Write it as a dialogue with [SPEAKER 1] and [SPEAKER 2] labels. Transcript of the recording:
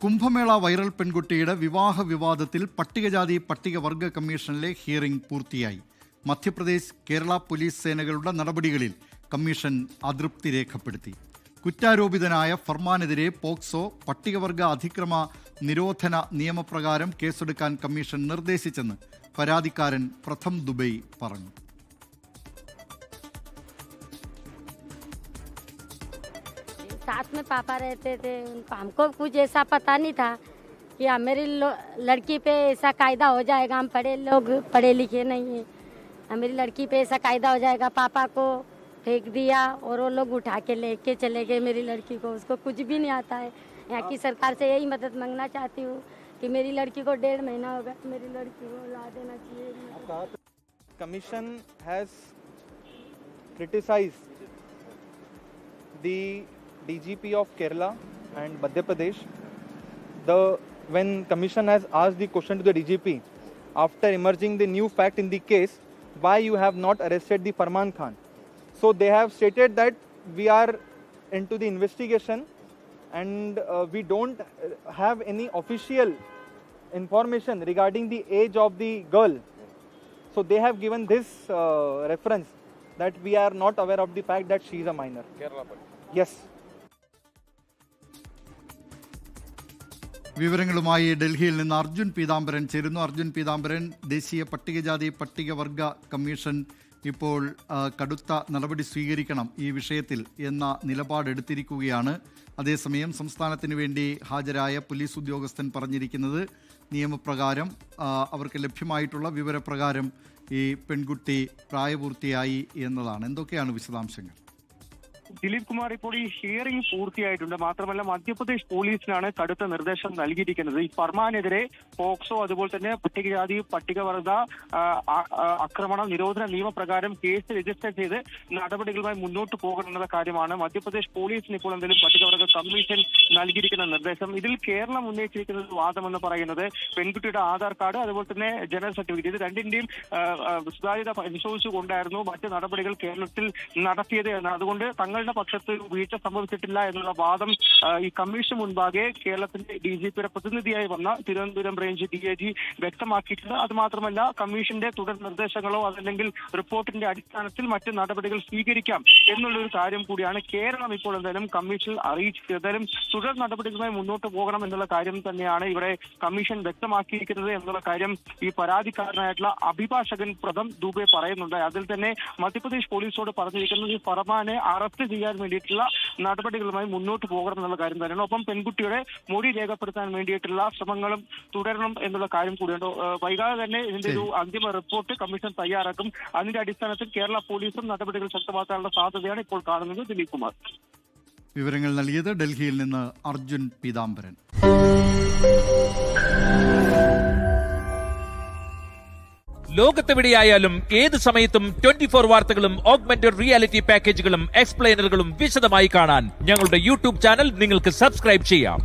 [SPEAKER 1] Kumbh Mela viral പെൺകുട്ടിയുടെ വിവാഹ വിവാദത്തിൽ പട്ടികജാതി പട്ടികവർഗ കമ്മീഷനിലെ ഹിയറിംഗ് പൂർത്തിയായി. മധ്യപ്രദേശ് കേരള പോലീസ് സേനകളുടെ നടപടികളിൽ കമ്മീഷൻ അതൃപ്തി രേഖപ്പെടുത്തി. കുറ്റാരോപിതനായ ഫർമാനെതിരെ പോക്സോ പട്ടികവർഗ അതിക്രമ നിരോധന നിയമപ്രകാരം കേസെടുക്കാൻ കമ്മീഷൻ നിർദ്ദേശിച്ചെന്ന് പരാതിക്കാരൻ പ്രഥം ദുബൈ പറഞ്ഞു.
[SPEAKER 2] साथ में पापा रहते थे, हमको कुछ ऐसा पता नहीं था कि मेरी लड़की पे ऐसा कायदा हो जाएगा. हम पढ़े लिखे नहीं हैं, मेरी लड़की पे ऐसा कायदा हो जाएगा. पापा को फेंक दिया और वो लोग उठा के लेके चले गए मेरी लड़की को. उसको कुछ भी नहीं आता है. यहाँ की सरकार से यही मदद मांगना चाहती हूँ कि मेरी लड़की को 1.5 महीना हो गया, मेरी लड़की को ला देना चाहिए.
[SPEAKER 3] Commission has criticized the DGP of Kerala and Madhya Pradesh. When Commission has asked the question to the DGP after emerging the new fact in the case, why you have not arrested the Farman Khan? So they have stated that we are into the investigation and we don't have any official information regarding the age of the girl. So they have given this reference that we are not aware of the fact that she is a minor. Kerala. Yes.
[SPEAKER 1] വിവരങ്ങളുമായി ഡൽഹിയിൽ നിന്ന് അർജുൻ പീതാംബരൻ ചേരുന്നു. അർജുൻ പീതാംബരൻ, ദേശീയ പട്ടികജാതി പട്ടികവർഗ commission ഇപ്പോൾ കടുത്ത നടപടി സ്വീകരിക്കണം ഈ വിഷയത്തിൽ എന്ന നിലപാടെടുത്തിരിക്കുകയാണ്. അതേസമയം സംസ്ഥാനത്തിന് വേണ്ടി ഹാജരായ പോലീസ് ഉദ്യോഗസ്ഥൻ പറഞ്ഞിരിക്കുന്നത് നിയമപ്രകാരം അവർക്ക് ലഭ്യമായിട്ടുള്ള വിവരപ്രകാരം ഈ പെൺകുട്ടി പ്രായപൂർത്തിയായി എന്നതാണ്. എന്തൊക്കെയാണ് വിശദാംശങ്ങൾ?
[SPEAKER 4] ദിലീപ് കുമാർ, ഇപ്പോൾ ഈ ഹിയറിംഗ് പൂർത്തിയായിട്ടുണ്ട്. മാത്രമല്ല മധ്യപ്രദേശ് പോലീസിനാണ് കടുത്ത നിർദ്ദേശം നൽകിയിരിക്കുന്നത്. ഈ ഫർമാനെതിരെ പോക്സോ അതുപോലെ തന്നെ പട്ടികജാതി പട്ടികവർഗ ആക്രമണ നിരോധന നിയമപ്രകാരം കേസ് രജിസ്റ്റർ ചെയ്ത് നടപടികളുമായി മുന്നോട്ട് പോകണമെന്നുള്ള കാര്യമാണ് മധ്യപ്രദേശ് പോലീസിന് ഇപ്പോൾ എന്തെങ്കിലും പട്ടികവർഗ കമ്മീഷൻ നൽകിയിരിക്കുന്ന നിർദ്ദേശം. ഇതിൽ കേരളം ഉന്നയിച്ചിരിക്കുന്ന വാദമെന്ന് പറയുന്നത് പെൺകുട്ടിയുടെ ആധാർ കാർഡ് അതുപോലെ തന്നെ ജനന സർട്ടിഫിക്കറ്റ് ഇത് രണ്ടിന്റെയും സുതാര്യത പരിശോധിച്ചുകൊണ്ടായിരുന്നു മറ്റ് നടപടികൾ കേരളത്തിൽ നടത്തിയത് എന്ന്. അതുകൊണ്ട് തങ്ങളുടെ പക്ഷത്ത് വീഴ്ച സംഭവിച്ചിട്ടില്ല എന്നുള്ള വാദം ഈ കമ്മീഷൻ മുൻപാകെ കേരളത്തിന്റെ DGPയുടെ പ്രതിനിധിയായി വന്ന തിരുവനന്തപുരം റേഞ്ച് DIG വ്യക്തമാക്കിയിട്ടുണ്ട്. അത് മാത്രമല്ല കമ്മീഷന്റെ തുടർ നിർദ്ദേശങ്ങളോ അതല്ലെങ്കിൽ റിപ്പോർട്ടിന്റെ അടിസ്ഥാനത്തിൽ മറ്റ് നടപടികൾ സ്വീകരിക്കാം എന്നുള്ളൊരു കാര്യം കൂടിയാണ് കേരളം ഇപ്പോൾ എന്തായാലും കമ്മീഷനിൽ അറിയിച്ചത്. എന്തായാലും തുടർ നടപടികളുമായി മുന്നോട്ട് പോകണം എന്നുള്ള കാര്യം തന്നെയാണ് ഇവിടെ കമ്മീഷൻ വ്യക്തമാക്കിയിരിക്കുന്നത് എന്നുള്ള കാര്യം ഈ പരാതിക്കാരനായിട്ടുള്ള അഭിഭാഷകൻ പ്രഥം ദുബെ പറയുന്നുണ്ട്. അതിൽ തന്നെ മധ്യപ്രദേശ് പോലീസോട് പറഞ്ഞിരിക്കുന്നത് ഈ ഫർമാനെ അറസ്റ്റ് ചെയ്യാൻ വേണ്ടിയിട്ടുള്ള നടപടികളുമായി മുന്നോട്ട് പോകണം എന്നുള്ള കാര്യം തന്നെയാണ്. ഒപ്പം പെൺകുട്ടിയുടെ മൊഴി രേഖപ്പെടുത്താൻ വേണ്ടിയിട്ടുള്ള ശ്രമങ്ങളും തുടരണം എന്നുള്ള കാര്യം കൂടിയുണ്ട്. വൈകാതെ തന്നെ ഇതിന്റെ ഒരു അന്തിമ റിപ്പോർട്ട് കമ്മീഷൻ തയ്യാറാക്കും. അതിന്റെ അടിസ്ഥാനത്തിൽ കേരള പോലീസും നടപടികൾ ശക്തമാക്കാനുള്ള സാധ്യതയാണ് ഇപ്പോൾ കാണുന്നത്. ദിലീപ് കുമാർ,
[SPEAKER 1] വിവരങ്ങൾ നൽകിയത് ഡൽഹിയിൽ നിന്ന് അർജുൻ പീതാംബരൻ.
[SPEAKER 5] ലോകത്തെവിടെയായാലും ഏത് സമയത്തും 24 വാർത്തകളും ഓഗ്മെന്റഡ് റിയാലിറ്റി പാക്കേജുകളും എക്സ്പ്ലെയിനറുകളും വിശദമായി കാണാൻ ഞങ്ങളുടെ യൂട്യൂബ് ചാനൽ നിങ്ങൾക്ക് സബ്സ്ക്രൈബ് ചെയ്യാം.